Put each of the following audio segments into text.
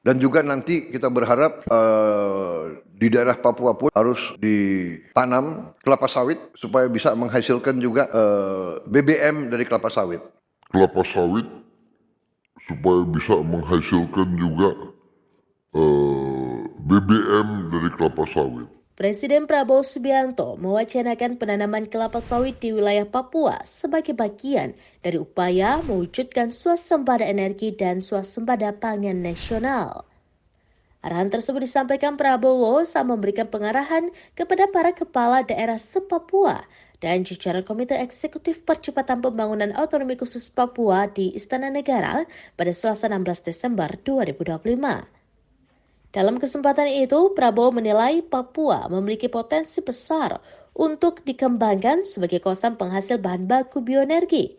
Dan juga nanti kita berharap di daerah Papua pun harus ditanam kelapa sawit supaya bisa menghasilkan juga BBM dari kelapa sawit. Kelapa sawit supaya bisa menghasilkan juga BBM dari kelapa sawit. Presiden Prabowo Subianto mewacanakan penanaman kelapa sawit di wilayah Papua sebagai bagian dari upaya mewujudkan swasembada energi dan swasembada pangan nasional. Arahan tersebut disampaikan Prabowo saat memberikan pengarahan kepada para kepala daerah se-Papua dan jajaran Komite Eksekutif Percepatan Pembangunan Otonomi Khusus Papua di Istana Negara pada Selasa 16 Desember 2025. Dalam kesempatan itu, Prabowo menilai Papua memiliki potensi besar untuk dikembangkan sebagai kawasan penghasil bahan baku bioenergi.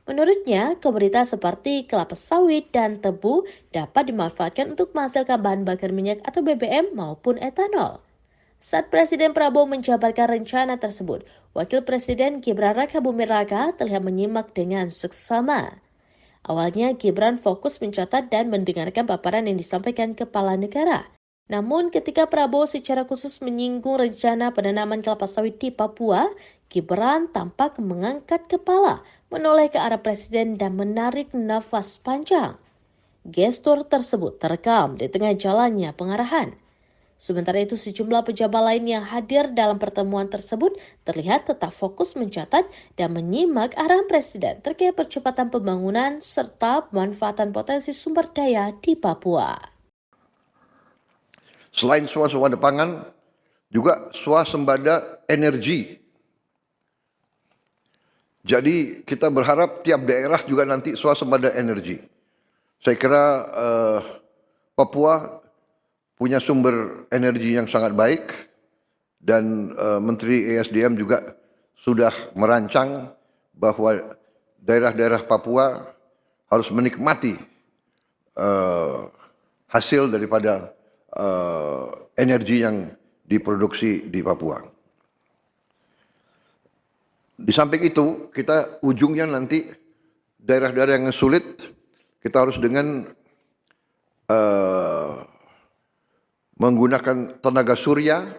Menurutnya, komoditas seperti kelapa sawit dan tebu dapat dimanfaatkan untuk menghasilkan bahan bakar minyak atau BBM maupun etanol. Saat Presiden Prabowo menjabarkan rencana tersebut, Wakil Presiden Gibran Rakabuming Raka terlihat menyimak dengan seksama. Awalnya Gibran fokus mencatat dan mendengarkan paparan yang disampaikan kepala negara. Namun ketika Prabowo secara khusus menyinggung rencana penanaman kelapa sawit di Papua, Gibran tampak mengangkat kepala, menoleh ke arah Presiden dan menarik nafas panjang. Gestur tersebut terekam di tengah jalannya pengarahan. Sementara itu sejumlah pejabat lain yang hadir dalam pertemuan tersebut terlihat tetap fokus mencatat dan menyimak arahan Presiden terkait percepatan pembangunan serta pemanfaatan potensi sumber daya di Papua. Selain swasembada pangan, juga swasembada energi. Jadi kita berharap tiap daerah juga nanti swasembada energi. Saya kira Papua punya sumber energi yang sangat baik dan Menteri ESDM juga sudah merancang bahwa daerah-daerah Papua harus menikmati hasil daripada energi yang diproduksi di Papua. Di samping itu, kita ujungnya nanti daerah-daerah yang sulit, kita harus dengan menggunakan tenaga surya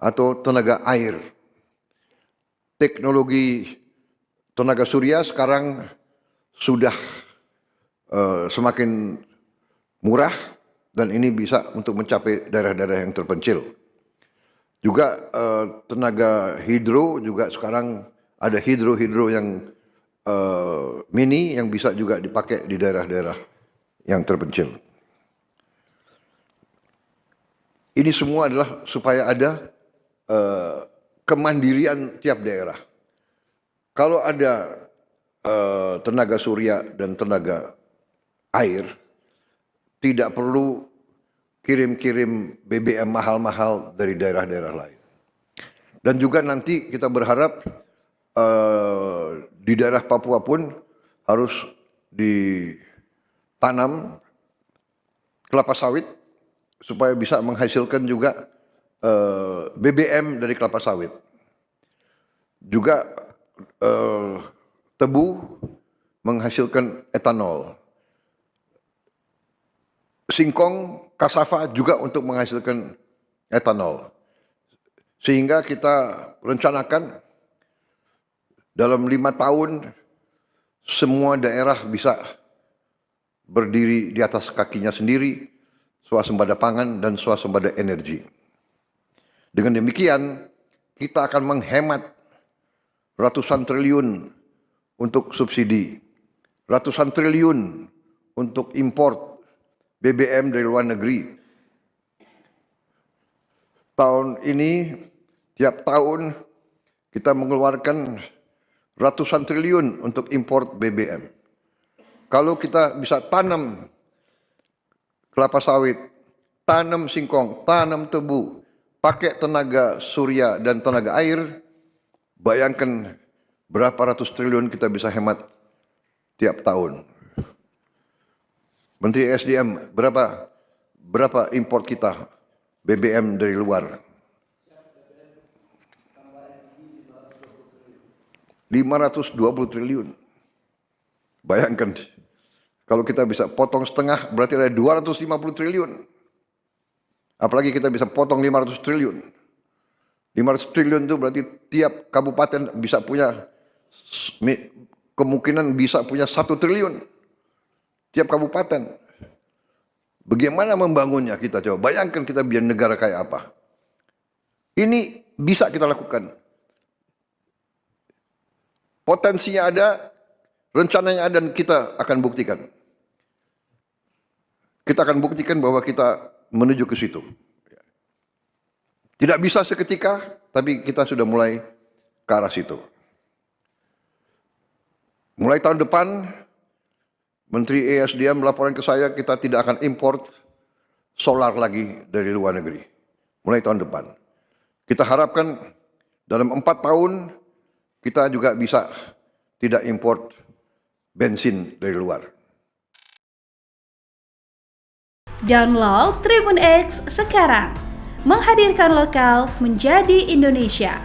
atau tenaga air. Teknologi tenaga surya sekarang sudah semakin murah dan ini bisa untuk mencapai daerah-daerah yang terpencil. Juga tenaga hidro juga sekarang ada hidro yang mini yang bisa juga dipakai di daerah-daerah yang terpencil. Ini semua adalah supaya ada kemandirian tiap daerah. Kalau ada tenaga surya dan tenaga air, tidak perlu kirim-kirim BBM mahal-mahal dari daerah-daerah lain. Dan juga nanti kita berharap di daerah Papua pun harus ditanam kelapa sawit supaya bisa menghasilkan juga BBM dari kelapa sawit. Juga tebu menghasilkan etanol. Singkong, kasava juga untuk menghasilkan etanol. Sehingga kita rencanakan dalam 5 tahun semua daerah bisa berdiri di atas kakinya sendiri, swasembada pangan dan swasembada energi. Dengan demikian, kita akan menghemat ratusan triliun untuk subsidi, ratusan triliun untuk import BBM dari luar negeri. Tahun ini, tiap tahun kita mengeluarkan ratusan triliun untuk import BBM. Kalau kita bisa tanam kelapa sawit, tanam singkong, tanam tebu, pakai tenaga surya dan tenaga air, bayangkan berapa ratus triliun kita bisa hemat tiap tahun. Menteri SDM, berapa import kita BBM dari luar? 520 triliun. Bayangkan Kalau kita bisa potong setengah berarti ada 250 triliun. Apalagi kita bisa potong 500 triliun. 500 triliun itu berarti tiap kabupaten bisa punya, kemungkinan bisa punya 1 triliun. Tiap kabupaten. Bagaimana membangunnya kita coba. Bayangkan kita biar negara kayak apa. Ini bisa kita lakukan. Potensinya ada, rencananya ada, dan kita akan buktikan. Kita akan buktikan bahwa kita menuju ke situ. Tidak bisa seketika, tapi kita sudah mulai ke arah situ. Mulai tahun depan, Menteri ESDM melaporkan ke saya, kita tidak akan import solar lagi dari luar negeri. Mulai tahun depan. Kita harapkan dalam 4 tahun, kita juga bisa tidak import bensin dari luar. Download Tribun X sekarang, menghadirkan lokal menjadi Indonesia.